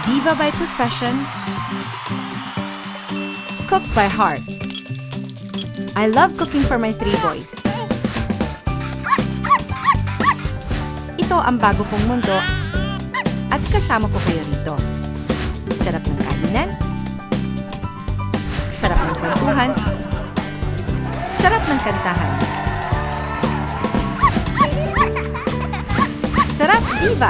Diva by profession, cook by heart. I love cooking for my 3 boys. Ito ang bago kong mundo at kasama ko kayo rito. Sarap ng kainan, sarap ng kwentuhan, sarap ng kantahan. Sarap Diva!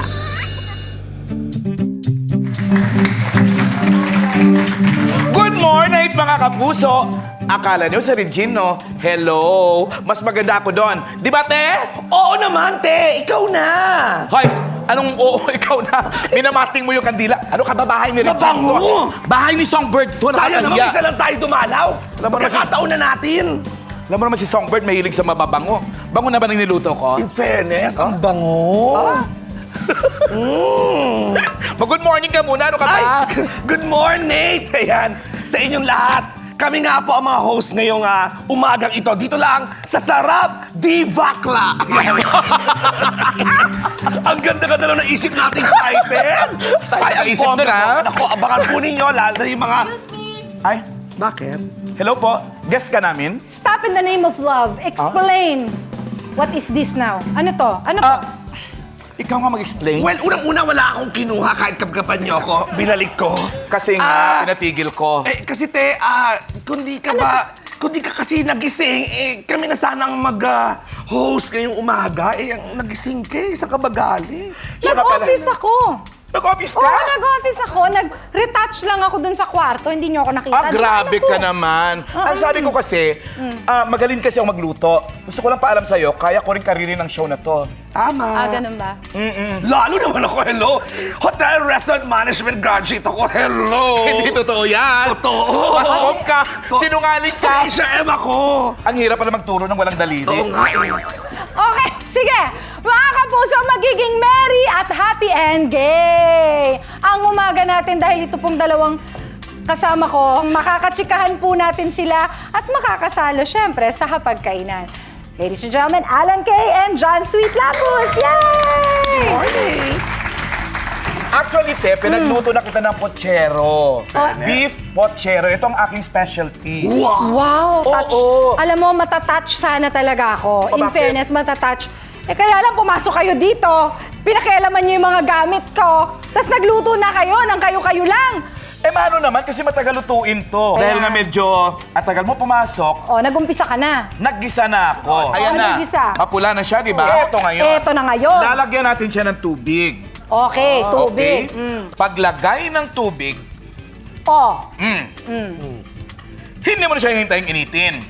Good morning, mga kapuso! Akala niyo sa Regino, hello! Mas maganda ako doon. Di ba, te? Oo naman, te! Ikaw na! Hoy! Anong oo, ikaw na? Minamating mo yung kandila. Ano ka ba bahay ni Regino? Mabango! Bahay ni Songbird to. Sayang naman, nakakaya. isa lang tayo dumalaw. Alam mo naman Pagkakataon na natin. Alam mo naman si Songbird, mahilig sa mababango. Bango na ba ng niluto ko? In fairness, ang bango. Mag-good morning ka muna. Ano ka ba? Ay, good morning! Ayan, sa inyong lahat. Kami nga po ang mga host ngayong umagang ito. Dito lang sa Sarap Divakla. Ayan. Ang ganda-ganda lang ng isip nating title. Tayo naisip ang dun, ha? Naku, abangan po ninyo, lalo na yung mga... Ay, Bakit? hello po. Guest ka namin? Stop in the name of love. Explain. What is this now? Ano to? Ano to? Ikaw nga mag-explain. Well, unang-una wala akong kinuha kahit kapkapan niyo ako. Binalik ko. Kasi nga, pinatigil ko. Kasi te, kung di ka kasi nagising, kami na sanang mag-host ngayong umaga. Ang nagising ka, saan ka ba galing? Nag-office ako. Nag-office ka? Oo, nag-office ako. Nag-retouch lang ako dun sa kwarto. Hindi niyo ako nakita. Grabe Doon ako. ka naman. Ang sabi ko kasi, magaling kasi ako magluto. Gusto ko lang paalam sa'yo, kaya ko rin kariri ng show na to. Tama. Ganun ba? Lalo naman ako, hello. Hotel Restaurant Management graduate ako, hello. Hindi totoo yan. Totoo. Paskom ka. Sinungaling ka. Asia M ako. Ang hirap pala magturo ng walang daliri. Oo nga eh. Okay, sige. Mga kapuso, magiging merry at happy and gay. Ang umaga natin dahil ito pong dalawang kasama ko, makakatsikahan po natin sila at makakasalo syempre sa hapagkainan. Ladies and gentlemen, Alan Kay and John Sweet Lapus! Yay! Morning. Actually, te, pinagluto na kita ng pochero. Beef pochero. Ito ang aking specialty. Wow! Touch. Oo. Alam mo, matatouch sana talaga ako. O, In bakit? fairness, matatouch. Kaya lang pumasok kayo dito. Pinakialaman niyo yung mga gamit ko. Tapos nagluto na kayo ng kayo-kayo lang. Mano naman kasi matagal lutuin to. Kaya. Dahil nga medyo tagal mo pumasok, O, nagumpisa ka na. naggisa na ako. Ayan ano na. naggisa? Mapula na siya, di ba? Ito ngayon. Ito na ngayon. Lalagyan natin siya ng tubig. Okay, tubig. Okay? Paglagay ng tubig, O. hindi mo na siya hintayin initin.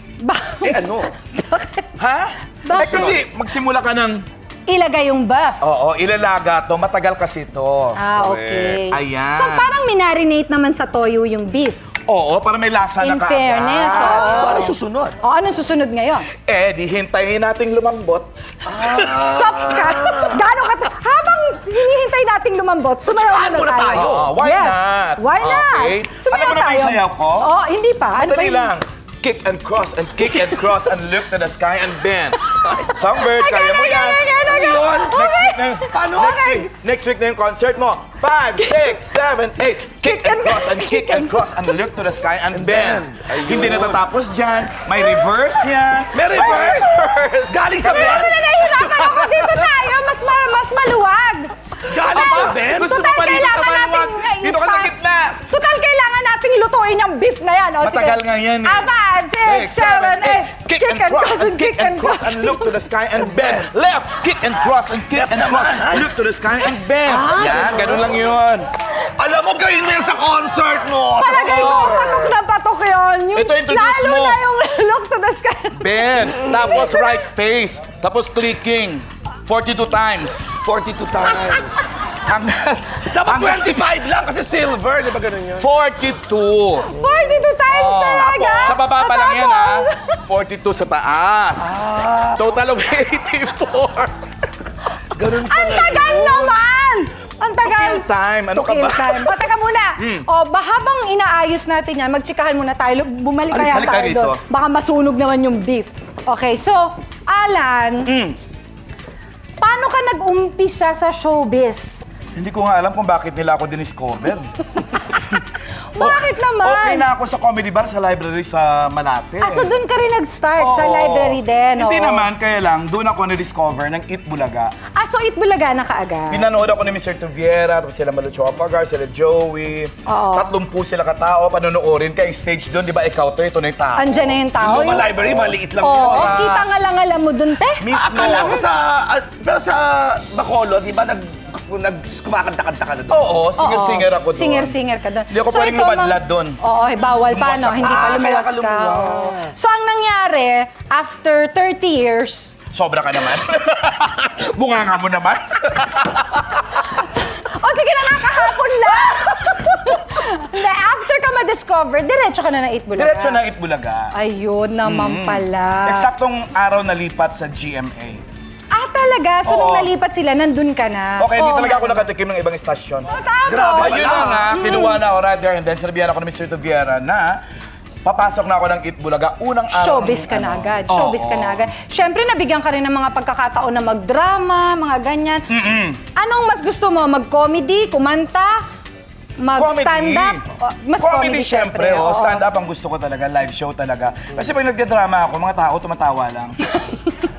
Ano? Ha? Bakit? Kasi magsimula ka ng, Ilagay yung buff. oo, ilalaga to. Matagal kasi to. Okay. Ayan. So, parang minarinate naman sa toyo yung beef. Oo, para may lasa na In kaagad. fairness, oo. So, ano susunod? O, anong susunod ngayon? Di hintayin nating lumambot. So, gano'n ka habang hinihintay nating lumambot, sumayaw Saan na muna tayo. tayo? Why Yes. not? Why not? Okay. Sumayaw Alam mo na ba yung tayo. sayaw ko? Oh, hindi pa. Ano ba Madali yung... lang. Kick and cross and kick and cross and look to the sky and bend. Songbird, kaya mo yan. Yun. Next week na, Paano? next week na yung concert mo. 5, 6, 7, 8. Kick and cross and kick and cross and look to the sky and bend. Hindi natatapos dyan. May reverse yan. May reverse? Galing sa Pero bed? na nahihirapan ako dito tayo. Mas maluwag. Galing sa bed? Gusto mo Total, pa dito sa kailangan maluwag? natin- Dito ka sa gitna. Total, kailangan nating lutuin yung beef na yan. O, Matagal sige. nga yan eh. 5, 6, 7, 8. Kick and cross and kick and cross and look to the sky and bend. Left, kick and cross and kick and cross. Look to the sky and bend. Yan, ganun lang yun. Alam mo, gawin mo yan sa concert mo. Palagay ko, patok na patok yun. Yung, Ito, introduce lalo mo. na yung look to the sky. Bend. Tapos right face. Tapos clicking. 42 times. 42 times. Dapat 25 lang kasi silver, di ba ganun yun? 42. 42 times talaga. Sa baba pa lang yan, Tapos, ha? 42 sa taas. Total of 84. Ganun pa Ang tagal naman! Ang tagal. To kill time. Ano To ka kill ba? time. Pataka muna. O, habang inaayos natin yan, magtsikahan muna tayo. Bumalik kaya Halika tayo rito. doon. Baka masunog naman yung beef. Okay, so, Alan, paano ka nag-umpisa sa showbiz? Hindi ko nga alam kung bakit nila ako diniscover. Bakit naman? Okay na ako sa comedy bar sa library sa Malate. So doon ka rin nag-start sa Oo. library din, Hindi oo. naman, kaya lang, doon ako na-discover ng Eat Bulaga. So Itbulaga na kaagad. Pinanood ako ni Mr. Tuviera, tapos sila Malucho Apagar, sila Joey. Oo. 30 sila katao, panonoorin kaya yung stage doon, di ba ikaw to, ito na yung tao. Andyan na yung tao. Yung mga library, maliit lang Oo, yun. kita nga lang alam mo dun, te. Mismo. Akala ko pero sa Bacolod, di ba kumakanta-kanta ka na doon? Oo, singer-singer ako doon. Singer-singer ka doon. Hindi ako pwedeng ito, lumadlad doon. Oo, bawal pa, no? Lumawas Hindi ka. pa Kaya lumuwas ka ka. lumuwas. Oo. So, ang nangyari, after 30 years, Sobra ka naman. Bunga nga mo naman. sige na nga, kahapon lang! Hindi, after ka ma-discover, diretso ka na ng Itbulaga. Diretso na Eat Bulaga. Ayun naman pala. Eksaktong araw nalipat sa GMA. Talaga? So, nung Oo. nalipat sila, nandun ka na? Okay, hindi Oo talaga nga. ako nakatikim ng ibang estasyon. Grabe Ayun na nga, kinuha na ako right there and then sinabihan ako ni Mr. Tuviera na papasok na ako ng Eat Bulaga unang araw. Showbiz ng ka na ano. agad. Oo. Showbiz ka na agad. Siyempre, nabigyan ka rin ng mga pagkakataon na magdrama, mga ganyan. Anong mas gusto mo? Mag-comedy, kumanta, mag-stand-up? Mas comedy, syempre. oo. Stand-up ang gusto ko talaga, live show talaga. Kasi pag nagdadrama ako, mga tao tumatawa lang.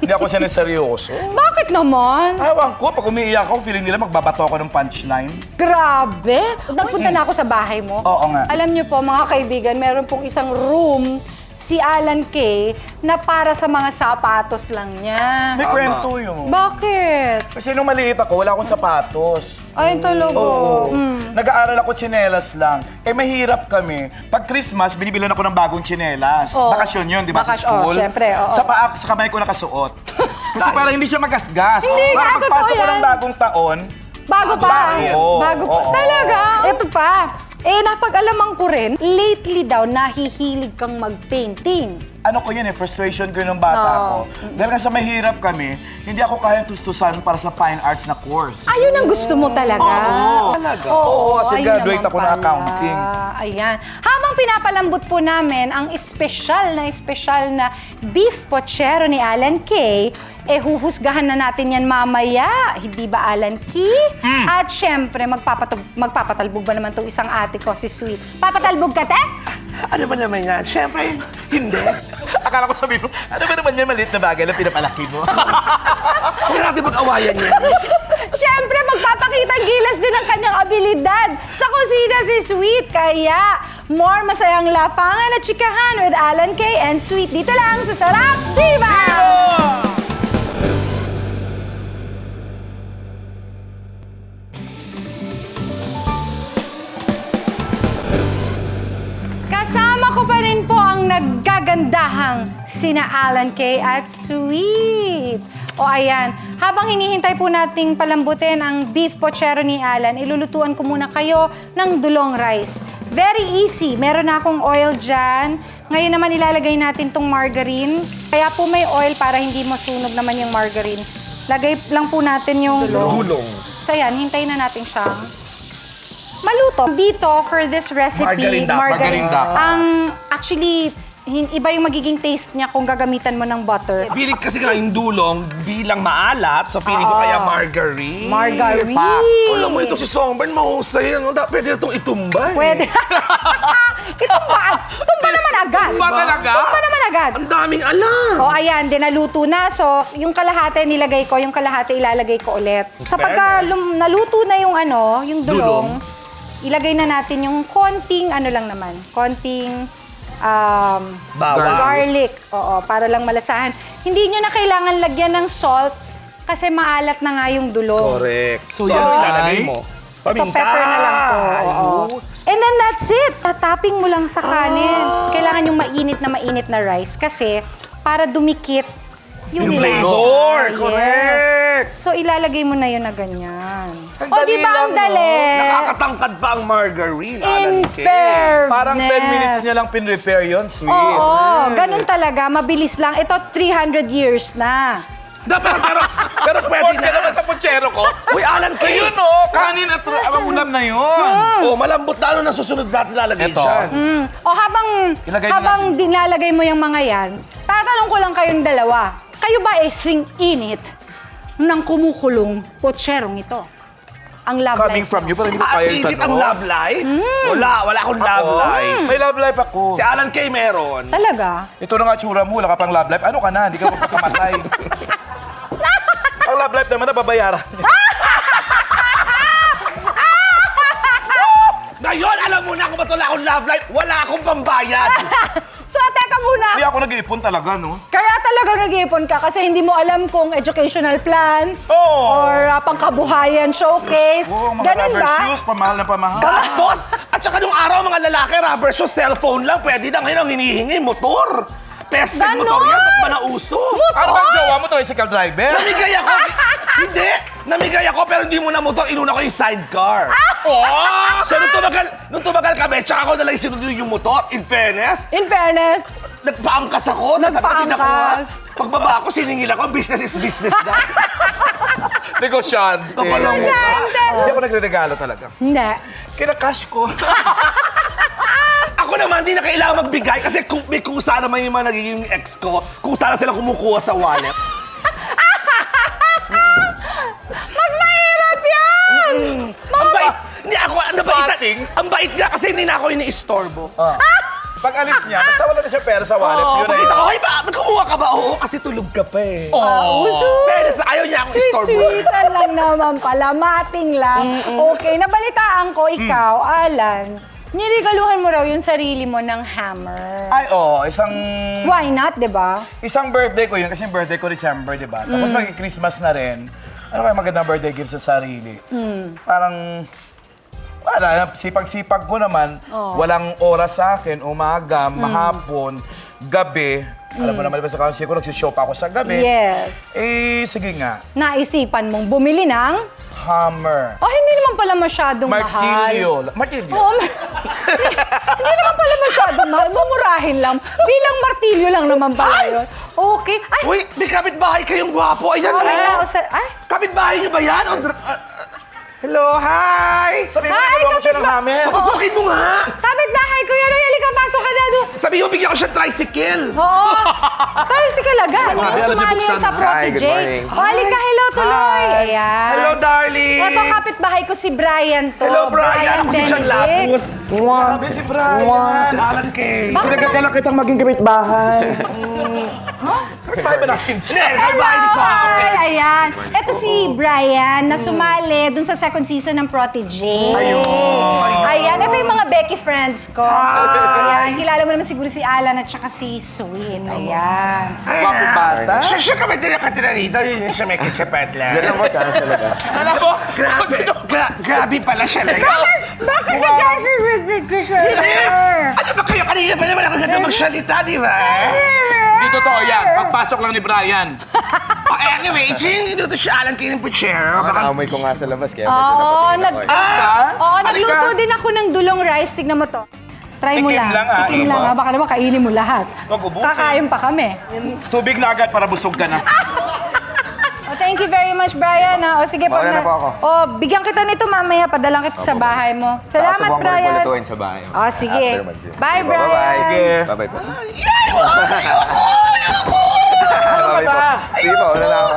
Hindi ako siniseryoso. Bakit naman? Ewan ko, pag umiiyak ako, feeling nila magbabato ako ng punchline. Grabe! Nagpunta na ako sa bahay mo. Oo nga. Alam niyo po, mga kaibigan, meron pong isang room si Alan Kay na para sa mga sapatos lang niya. May kwento yun. Bakit? Kasi nung maliit ako, wala akong sapatos. Ay, talaga. Oo. Nag-aaral ako tsinelas lang. Eh, mahirap kami. Pag Christmas, binibilan ako ng bagong tsinelas. Oo. Bakasyon yun, di ba, sa Bakasyon, school? syempre, oo. Sa paa, sa kamay ko nakasuot. Kasi para hindi siya magasgas. Hindi nga, Para totoo pagpasok ko ng yan. bagong taon, Bago pa. Oo. Bago pa. Oo. Talaga? Ito pa. Napag-alaman ko rin, lately daw, nahihilig kang mag-painting. ano ko yun frustration ko yun ng bata Oo. ko. Dahil kasi mahirap kami, hindi ako kaya tustusan para sa fine arts na course. Ayun ang gusto mo talaga. Oo. Talaga? Oo, kasi ayun graduate naman ako ng pala. accounting. Ayan. Habang pinapalambot po namin ang espesyal na beef pochero ni Alan Kay, huhusgahan na natin yan mamaya. Hindi ba, Alan Kay? At syempre, magpapatalbog ba naman itong isang ate ko, si Sweet? Papatalbog ka, te? Ano ba naman yan? Siyempre, hindi. Akala ko sabihin mo, ano ba naman yan maliit na bagay na pinapalaki mo? Huwag natin mag-awayan yan. Siyempre, magpapakita gilas din ng kanyang abilidad sa kusina si Sweet. Kaya, more masayang lapangan at chikahan with Alan Kay and Sweet dito lang sa Sarap Diva! Kasama ko pa rin po ang naggagandahang sina Alan Kay at Sweet. O ayan, habang hinihintay po nating palambutin ang beef pochero ni Alan, ilulutuan ko muna kayo ng dulong rice. Very easy. Meron na akong oil dyan. Ngayon naman ilalagay natin tong margarine. Kaya po may oil para hindi masunog naman yung margarine. Lagay lang po natin yung dulong. So ayan, hintayin na natin siyang maluto. Dito, for this recipe, Margarine dapat. ang actually, iba yung magiging taste niya kung gagamitan mo ng butter. Pilit kasi nga yung dulong bilang maalat, so pili ko kaya margarine. Margarine. Alam mo, ito si Songbird, mahusay. Ano? Pwede na itong itumba. Pwede. Tumba naman agad. Tumba talaga? Tumba naman agad. Ang daming alam. O ayan, naluto na. So, yung kalahati nilagay ko, yung kalahati ilalagay ko ulit. Sa pagka naluto na yung yung dulong, ilagay na natin yung konting konting Bawang. garlic. Oo, para lang malasahan. Hindi nyo na kailangan lagyan ng salt kasi maalat na nga yung dulong. Correct. So, yan ang ilalagay mo? Ito, pepper na lang to. Oo. And then that's it. Tatapping mo lang sa kanin. Kailangan yung mainit na rice kasi para dumikit yung Yung lasa. flavor. Yes. Correct. So, ilalagay mo na yun na ganyan. Ang O, di dali ba ang lang, dali? Nakakatangkad pa ang margarine. In Alan Kay. fairness. Parang 10 minutes niya lang pinrepair yun, sweet. Oo, ganun talaga. Mabilis lang. Ito, 300 years na. Pero pwede Pwede naman na. sa puchero ko. Uy, Alan Kay. Ayun o, kanin at ang ulam na yun. Oh, malambot na. Ano na susunod natin lalagay Ito. dyan? O habang Ilagay na dinlalagay mo yung mga yan, tatanong ko lang kayong dalawa. Kayo ba sing init ng kumukulong potserong ito? ang love Coming life from mo? you, pero hindi ko kaya yung Atitid ang tanong. love life? Wala akong love Ako? life. May love life ako. Si Alan Kay meron. Talaga? Ito na nga tsura mo, wala ka pang love life. Ano ka na? Hindi ka magpakamatay. Ang love life naman, nababayaran. Ngayon, alam mo na kung ba't wala akong love life, wala akong pambayad. So, teka muna. Hindi ako nag-iipon talaga, no? Kaya talaga nag-iipon ka kasi hindi mo alam kung educational plan Oo. or pangkabuhayan showcase. Oo, mga Ganun rubber ba? shoes, pamahal na pamahal. Gastos! At saka nung araw, mga lalaki, rubber shoes, cellphone lang, pwede na ngayon ang hinihingi, motor. Pested Ganon! motor yan, ba't ba nauso? Ano bang jowa mo, tricycle driver? Namigay ako! Hindi! Namigay ako, pero hindi mo na motor, inuna ko yung sidecar. Oh! So nung tumagal kami, tsaka ako nalang sinunod yung motor, in fairness, In fairness, nagpaangkas ako. Sabi ko, tingnan ko nga. Pagbaba ako, siningil ako, business is business na. Negosyante. Kapalong mukha. Hindi ako nagre-regalo talaga. hindi. Kina-cash ko. Ako naman, di na kailangan magbigay kasi may kusa naman yung mga nagiging ex ko. Kusa na sila kumukuha sa wallet. Mas mahirap yan! Ang bait! Hindi ako, Pating? ang bait nga kasi hindi na ako iniistorbo. Pag alis niya, basta wala na siya pera sa wallet, Oo, yun na pagkita yun. ko, ay ba, kumuha ka ba? Oo, kasi tulog ka pa eh. Oh. Fairness na ayaw niya akong istorbo. Sweet-sweetan lang naman pala, mating lang. Okay, nabalitaan ko, ikaw, Alan, nirigaluhan mo raw yung sarili mo ng hammer. Ay, oo. Why not, di ba? Isang birthday ko yun, kasi yung birthday ko December, di ba? Tapos mag-Christmas na rin. Ano kaya magandang birthday gift sa sarili? Parang, wala, sipag-sipag ko naman. Walang oras sa akin, umaga, mahapon, gabi. Alam mo naman, sa kasi ko, nagsushop ako sa gabi. Yes. Eh, sige nga. Naisipan mong bumili ng... Hammer. Oh, hindi naman pala masyadong mahal. Martilyo. Martilyo. Oo, hindi naman pala masyadong mahal. Mamurahin lang. Bilang martilyo lang naman pala yun. Okay. Ay, Uy, may kapitbahay kayong gwapo. Ayan, may tao oh. sa... Ay, Kapitbahay niyo ba yan? Hello, hi! Sabi mo, Ay, nagawa ko siya ng kapit ba- hammer. Pasukin mo nga! kapit-bahay ko yan. Ay, halika, pasok ka na doon. Sabi mo, bigyan ko siya tricycle. Oo. Tayo si Kalaga. Grabe, alam niyo Sumali yan buksan. sa Hi, good Protege. morning. O, halika, hello tuloy. Ayan. Hello, darling! Ito, kapit-bahay ko si Brian to. Hello, Brian! Ako si John Benedict. Lapus. Grabe si Brian. Alan Kay. Pinagkakalak kitang maging kapitbahay. Kapitbahay ba natin siya? Kapitbahay ni Sa. Hi! Ayan. Ito si Brian na sumali dun sa second season ng Protege. Ayan. Ito yung mga Becky friends ko. Ayan. Kilala mo naman siguro si Alan at saka si Swin. Ayan. Wapong bata. Siya kami din ang katira rito. Yun yung siya may kitsapet lang. Diyan lang po siya sa labas. Alam mo? Grabe pala siya lang. Bakit nag-graduate ko siya? Ano ba kayo? Kanina pa naman ako ganda magsalita, di ba? Hindi totoo yan. Pagpasok lang ni Brian. Oh, anyway, dito siya Alan Kay ng Puchero. Baka Naamoy ko nga sa labas, kaya Oo, medyo napatingin ako eh. Oo, Halika. nagluto din ako ng dulong rice. Tignan mo to. Try mo Tikim lang. lang, ah, Tikim Eva. lang, ah. Baka naman kainin mo lahat. Wag ubusin. Kakain pa kami. Tubig na agad para busog ka na. Oh, thank you very much, Brian. O, sige, pag Mauna po ako. Oh, bigyan kita nito mamaya. Padalang kita sa bahay mo. Salamat, Subukan ko rin Brian. pulutuin sa bahay. Oh, sige. After mag-gym. Bye, Sige po, Brian. Bye-bye. Sige. Bye-bye po. Ano ka ba? Sige po, wala na ako.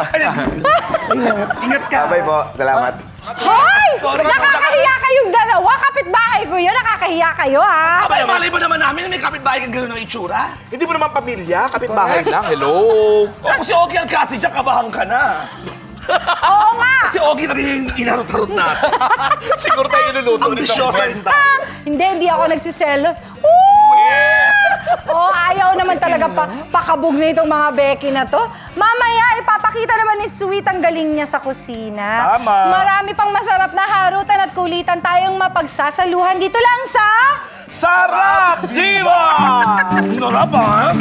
ingat ka. Bye-bye po. Salamat. Hoy! Sorry. Nakakahiya kayong dalawa. Kapitbahay ko yun. Nakakahiya kayo, ha? Abay, malay mo naman namin na may kapitbahay kang gano'n ng itsura. Hindi mo naman pamilya, kapitbahay lang. Hello. O kung si Ogie Alcacid dyan, kabahan ka na. Oo nga. Si Ogie na rin yung inarot-harot natin. Siguro tayo iluluto ni Ambisyosa Samuel. rin tayo. Hindi ako nagsiselos. Oh, ayaw naman talaga pakabog na itong mga Becky na to. Mamaya, ipapakita naman ni Sweet ang galing niya sa kusina. Tama. Marami pang masarap na harutan at kulitan tayong mapagsasaluhan dito lang sa... Sarap! Diva! Sarap, ha?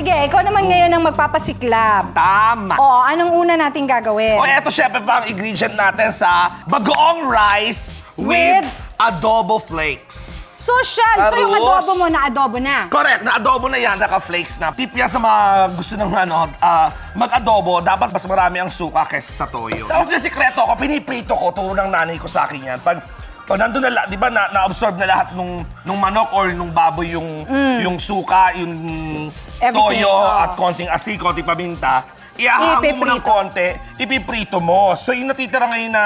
sige, ikaw naman ngayon ang magpapasiklab. Tama. O, anong una nating gagawin? O eto syempre pa ang ingredient natin sa bagoong rice with With? adobo flakes. Social! So yung Arroz. adobo mo na adobo na. Correct, na-adobo na yan, naka-flakes na. Tip yan sa mga gusto ng mag-adobo, dapat mas marami ang suka kaysa sa toyo. Tapos may sikreto ko, piniprito ko, turo ng nanay ko sa akin yan. Pag nandun na, di ba, na-absorb na lahat nung manok or nung baboy yung suka, yung Everything, toyo oo. at konting asin, konting paminta, iahango mo ng Ipiprito. konti, ipiprito mo. So yung natitira ngayon na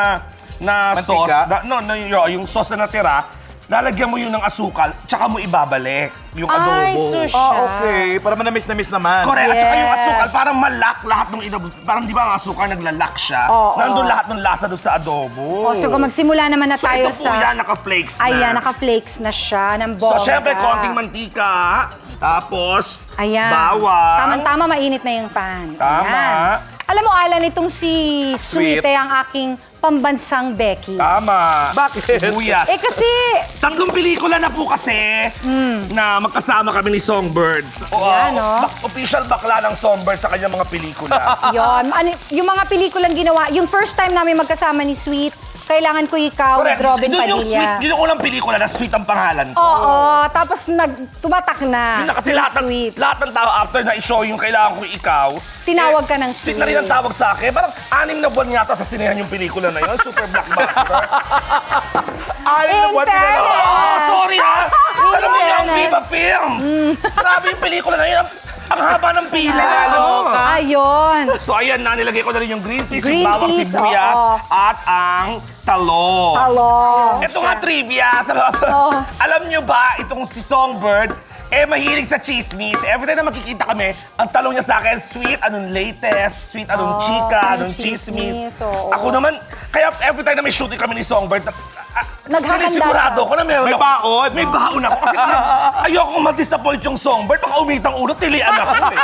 sauce, Mantika? yung sauce na natira, lalagyan mo yun ng asukal, tsaka mo ibabalik yung adobo. Ay, sushi. Okay. Para manamis-namis naman. Correct. At saka yung Yes. asukal, parang malak lahat ng adobo. Parang di ba ang asukal naglalak siya? Oo. Nandun lahat ng lasa doon sa adobo. O, so kung magsimula naman na So tayo ito po sa... yan, naka-flakes na. Ayan, naka-flakes na siya ng bongga. So, syempre, konting mantika. Tapos, Ayan. bawang. Tama-tama, mainit na yung pan. Tama. Ayan. Alam mo, Alan, itong si Sweet. Sweet ang aking pambansang Becky. Tama. Bakit? Sibuyas. Eh kasi, Tatlong pelikula na po kasi na magkasama kami ni Songbirds. Ayan, no? Official bakla ng Songbirds sa kanyang mga pelikula. yung mga pelikulang ginawa, yung first time namin magkasama ni Sweet, Kailangan Ko Ikaw, with Robin Yun yung sweet, Padilla. yun yung unang pelikula na Sweet ang pangalan ko. Oo, tapos tumatak na. Yun na kasi yung lahat Sweet. ng tao after na i-show yung Kailangan Ko Ikaw. Tinawag ka ng Sweet na rin ang tawag sa akin. Parang 6 na buwan yata sa sinehan yung pelikula na yun. Super blockbuster. Ay, In nabuhat nila. fairness. Oh, sorry ha. Alam mo yung fairness. Viva Films. Grabe yung pelikula na yun. Ang haba ng pila. Ano? Ayun. So ayan na, nilagay ko na rin yung green peas, Green yung bawang peas, sibuyas, oo. at ang talong. Talong. Ito nga trivia. Alam nyo ba, itong si Songbird, mahilig sa chismis. Every time na makikita kami, ang talong niya sa akin, sweet, anong latest, sweet, anong chika, anong chismis. oo. Ako naman, kaya every time na may shooting kami ni Songbird, Naghahanda sinisigurado siya. ko na meron May ako. baon. May baon ako. Kasi ayoko ma-disappoint yung Songbird. Baka umitang ulo, tilian ako eh.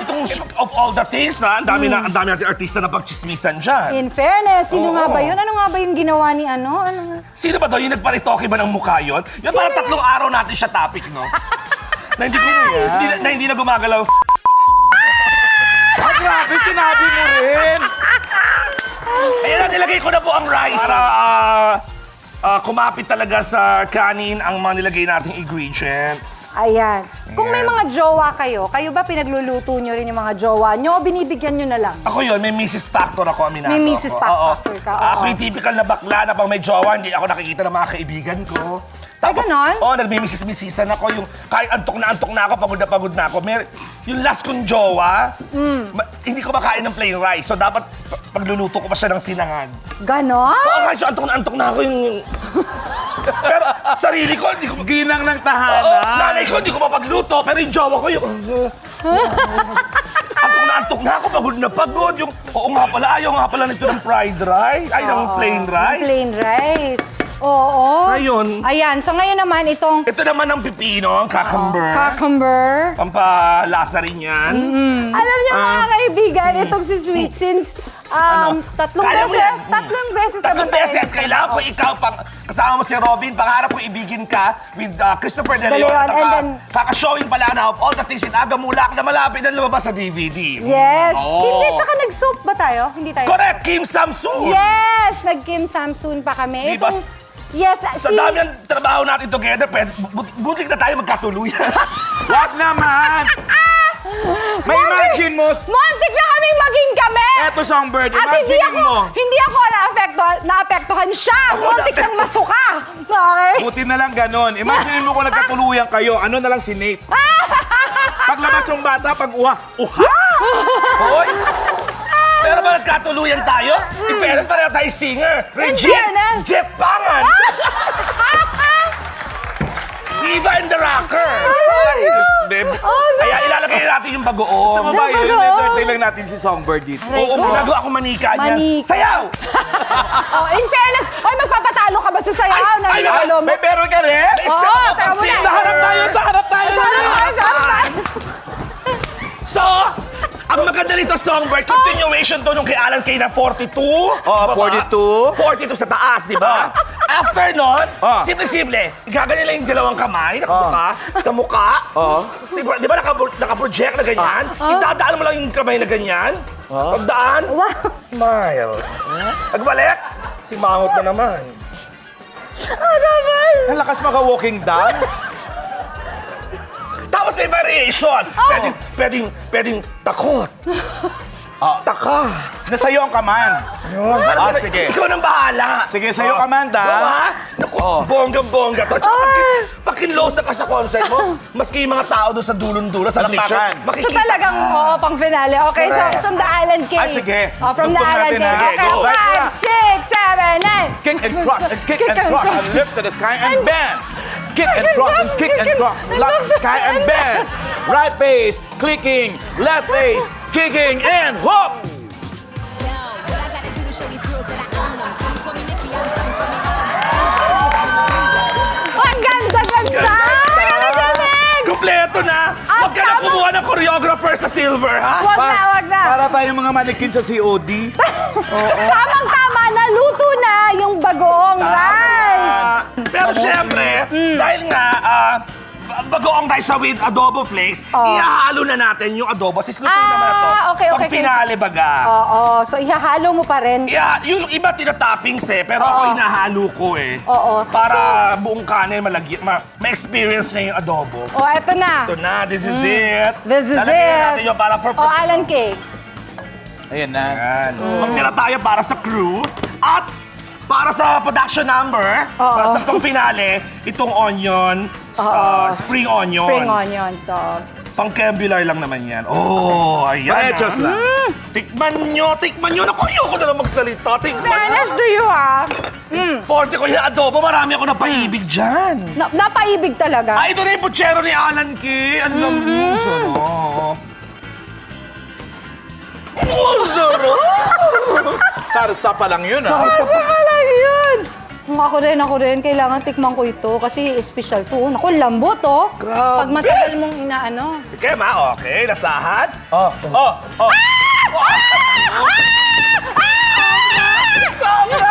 Itong of all the things na, ang dami natin artista na pagchismisan dyan. In fairness, sino Oo. nga ba yun? Ano nga ba yung ginawa ni ano? Ano nga? Sino ba daw yung nagparitoke ba ng mukha yun? Yan parang 3 araw natin siya topic, no? na hindi na gumagalaw. Ah, grabe, sinabi mo rin. Ayan na, nilagay ko na po ang rice. Para kumapit talaga sa kanin ang mga nilagay nating ingredients. Ayan. Kung may mga jowa kayo ba pinagluluto nyo rin yung mga jowa nyo o binibigyan nyo na lang? Ako yun, may Mrs. Factor ako, aminado May Mrs. ako. Factor ka, oo. Ako yung typical na bakla na pag may jowa, hindi ako nakikita ng mga kaibigan ko. ganon? Oo, nagmi-Mrs. ako. Yung, kahit antok na ako, pagod na ako. Yung last kong jowa, hindi ko makain ng plain rice. So dapat pagluluto ko pa siya ng sinangag. Ganon? Oo, kahit so, antok na ako yung... Pero sarili ko, hindi ko... Ginang ng Oo, tahanan. nanay ko, hindi ko mapagluto. Pero yung jowa ko, yung... antok na ako, pagod. Yung, oo nga pala, ayaw nga pala nito ng fried rice. Ay, ng plain rice. Plain rice. Oo. Ayun. Ayan. So ngayon naman itong Ito naman ang pipino, ang cucumber. cucumber. Pampalasa rin yan. Alam niyo mga kaibigan, itong si Sweet since tatlong Kaya mo yan. beses naman Tatlong beses. Kailangan ko ikaw, kasama mo si Robin, pangarap ko ibigin ka with Christopher De De Leon. Leon, and then- Kaka-showing pala na of all the things with Aga Mulak na malapit na lumabas sa DVD. Yes. Oo. Hindi, tsaka nag-soap ba tayo? Hindi tayo. Correct, Kim Samsung. Yes! Nag-Kim Samsoon pa kami. Di ba? Yes, Sa dami ng trabaho natin together, butik na tayo magkatuluyan. Wag naman. May imagine mo, Muntik na kaming maging kami! eto Songbird, At imagine mo. hindi ako naapektuhan siya. Ako Muntik na- nang masuka. Okay? Buti na lang ganon. Imagine mo kung nagkatuluyan kayo, ano na lang si Nate. Paglabas ng bata, pag uha. Hoy! Pero ba nagkatuluyan tayo? In fairness, pareho tayo singer. Regine! fairness. Jeff Pangan! Diva and the Rocker! Yes, babe. Kaya ilalagay natin yung bagoong. Sa ba yun? Bago. Entertain lang natin si Songbird dito. Aray Oo, ko. ginagawa ko manika niya. Manika. Sayaw! Oh, in fairness, oy, magpapatalo ka ba sa sayaw? Ay, Nalilolo mo? May meron ka rin? Step Oo, up, tama Sid. na. Sa harap tayo, sa harap tayo. So, ang maganda nito, Songbird, continuation to nung kay Alan Kay na 42. Oh, 42. 42 sa taas, di ba? After nun, Ah. simple-simple, gaganyan lang yung dalawang kamay, nakabuka, sa mukha. Di ba nakaproject na ganyan? Idadaan mo lang yung kamay na ganyan. Pagdaan, smile. Pagbalik, simangot na naman. Ang lakas maka-walking down. Tapos may variation. Pwedeng takot. Taka. Nasa'yo ang command. Sige. Ikaw nang bahala. Sige, sa'yo command, ha? Diba? Naku, bonggang-bongga to. Tsaka pakinlosa ka sa concert mo, maski yung mga tao doon sa dulong-dulo, sa picture, Palakpakan. So makikita. talagang, pang finale. Okay, so Correct. from the Island Cave. Ay, sige. From the Tugtog Island natin, ha? Cave. Okay, Go. 5, 6, 7, 8. Kick and cross and kick and cross and lift to the sky and bend. Kick and cross and kick and cross, lift to the sky and bend. Right face, clicking, left face, kicking, and whoop! Yo, what I gotta do to show these girls that I own them. Some call me Nicki, I'm some call me Ang ganda-ganda! Galing! Kompleto na! Huwag ka na tama. kumuha ng choreographer sa silver, ha? Wag na, wag na. Para tayong mga manikin sa COD. Tamang-tama, naluto na yung bagoong rice. Pero syempre, dahil nga, bagoong rice with adobo flakes, ihahalo na natin yung adobo. Sisluto naman ito. okay. Pag finale baga. Oo, so ihahalo mo pa rin. Yung iba tinatoppings pero ako hinahalo ko eh. Oo. Para buong kanin ma-experience niya yung adobo. O, eto na. Ito na, this is it. This is Lalagyan it. natin yung para for O, Alan Cake. Ayan na. Magtira tayo para sa crew at para sa production number, para sa pang finale, itong onion, spring onions. Spring onion. So, Pang-cambular lang naman yan. Oh, ayan. Paechos lang. Tikman nyo. Naku, ayoko na lang magsalita. Tikman nyo. fairness to you, ha? Forte ko yung adobo, marami ako napaibig dyan. Napaibig talaga. Ah, ito na yung putsero ni Alan Kay. Ang lambing, sarap. Oh, sarap. Sarsa pa lang yun, ha? Ano ka lang yun? Ako rin. Kailangan tikman ko ito kasi special to. Naku, lambot, oh. Grabe. Pag matagal mong inaano. Okay, ma, okay. Nasahan? Oh. Sobra!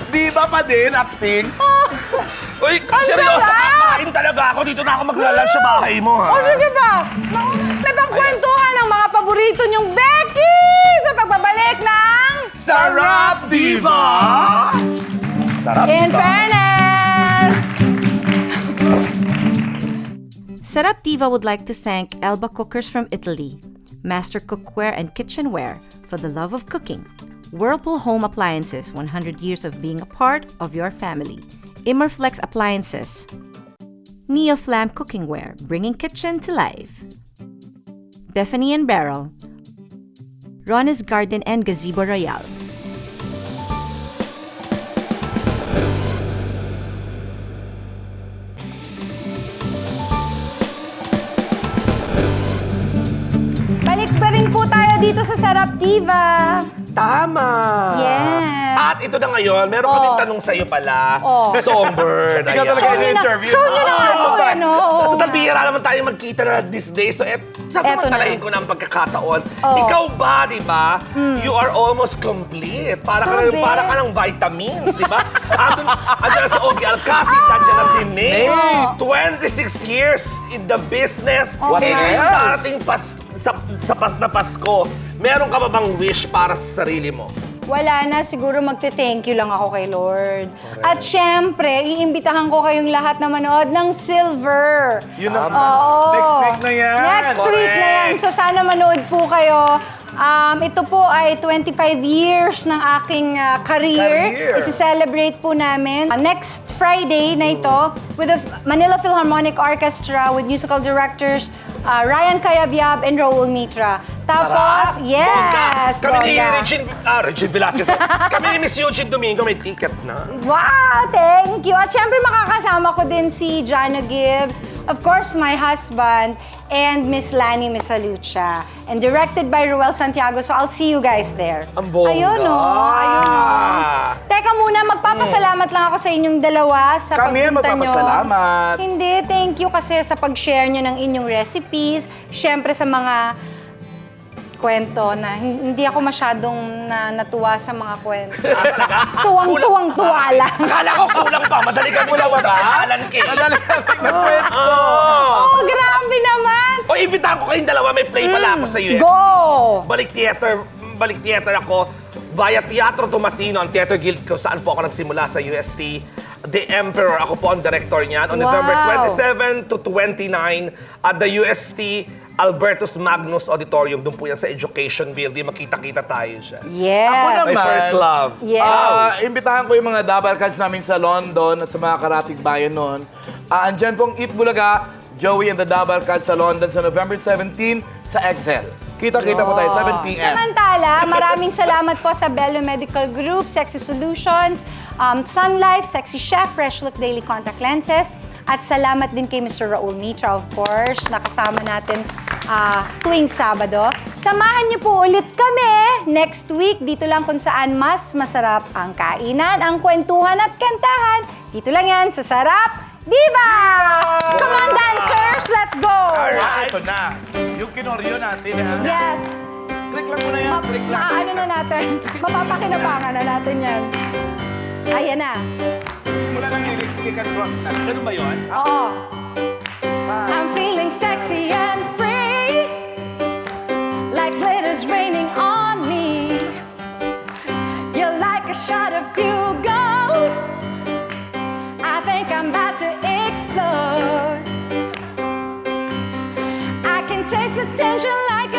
Di ba pa din acting? Uy, seryoso, sarap! kakain talaga ako. Dito na ako maglalunch sa bahay mo, ha? O, sige ba? May pangkwentuhan ang mga paborito niyong Becky sa pagbabalik ng... Sarap, Diva! Sarap, In Diva. fairness! Sarap Diva would like to thank Elba Cookers from Italy, Master Cookware and Kitchenware for the love of cooking, Whirlpool Home Appliances, 100 years of being a part of your family, Immerflex Appliances, Neoflam Cookingware, bringing kitchen to life, Bethany and Barrel, Ron's Garden and Gazebo Royale. Balik pa rin po tayo dito sa Sarap Diva. Tama! Yes. At ito na ngayon, meron kaming tanong sa'yo pala. Songbird. Ikaw ayan. talaga in-interview. Show niyo na nga ito, ba? ano? Total, bihira naman tayo magkita na this day. So, sasamantalahin ko na ang pagkakataon. Oh. Ikaw ba, di ba? You are almost complete. Para Sabi. ka ng vitamins, di ba? Andiyan na si Ogie Alcacid, andiyan na si Nate. 26 years in the business. What Ngayon, else? darating na Pasko. Meron ka ba bang wish para sa sarili mo? Wala na, siguro magte-thank you lang ako kay Lord. At syempre, iimbitahan ko kayong lahat na manood ng Silver. Yun ang Oo. next week na yan. Next week na yan. Correct. So sana manood po kayo. Ito po ay 25 years ng aking career. Career. Isi-celebrate po namin. Next Friday na ito with the Manila Philharmonic Orchestra with musical directors Ryan Cayabyab and Raul Mitra. Tapos, yes! Kami ni bongga. Regine Velasquez. Kami ni Miss Eugene Domingo may ticket na. Wow! Thank you! At syempre makakasama ko din si Jana Gibbs, of course, my husband, and Miss Lani Misalucha. And directed by Ruel Santiago, so I'll see you guys there. Ang bongga. Ayun o, ayun o. Teka muna, magpapasalamat lang ako sa inyong dalawa sa Kami pagpunta nyo. magpapasalamat. Hindi, thank you kasi sa pag-share nyo ng inyong recipes. Syempre sa mga kwento na hindi ako masyadong natuwa sa mga kwento. Tuwang-tuwang-tuwa lang. Akala ko kulang pa. Madali kami Kulang pa sa ba? Alan Kay. Madali kami nagkwento. Oh, grabe naman! O, imbitahan ko kayong dalawa. May play pala ako sa US. Go! Balik theater ako via Teatro Tomasino, ang theater guild ko saan po ako nagsimula sa UST. The Emperor, ako po ang director niyan. On Wow. November 27 to 29 at the UST Albertus Magnus Auditorium. Doon po yan sa Education Building. Makita-kita tayo siya. Yes! Ako My naman. first love. Yes. Imbitahan ko yung mga dabarkads namin sa London at sa mga karatig bayan noon. Andyan pong Eat Bulaga, Joey and the Dabarkads sa London sa November 17 sa Excel. Kita-kita po tayo, 7 p.m. Samantala, maraming salamat po sa Bello Medical Group, Sexy Solutions, Sun Life, Sexy Chef, Fresh Look Daily Contact Lenses, at salamat din kay Mr. Raul Mitra, of course, nakasama natin tuwing Sabado. Samahan niyo po ulit kami next week, dito lang kung saan mas masarap ang kainan, ang kwentuhan at kantahan. Dito lang yan sa Sarap Diva! Come on, dancers! Let's go! Ito na. Yung kinoryo natin. Yes! Click lang muna yan. Click lang. Ano na natin? Mapapakinabangan na natin yan. Ayan na. Simula lang yung lyrics, kick and cross na. Ganun ba yun? Oo. I'm feeling sexy and free, like glitter's raining on me. You're like a shot of bugle. I think I'm about to explode. I can taste the tension like a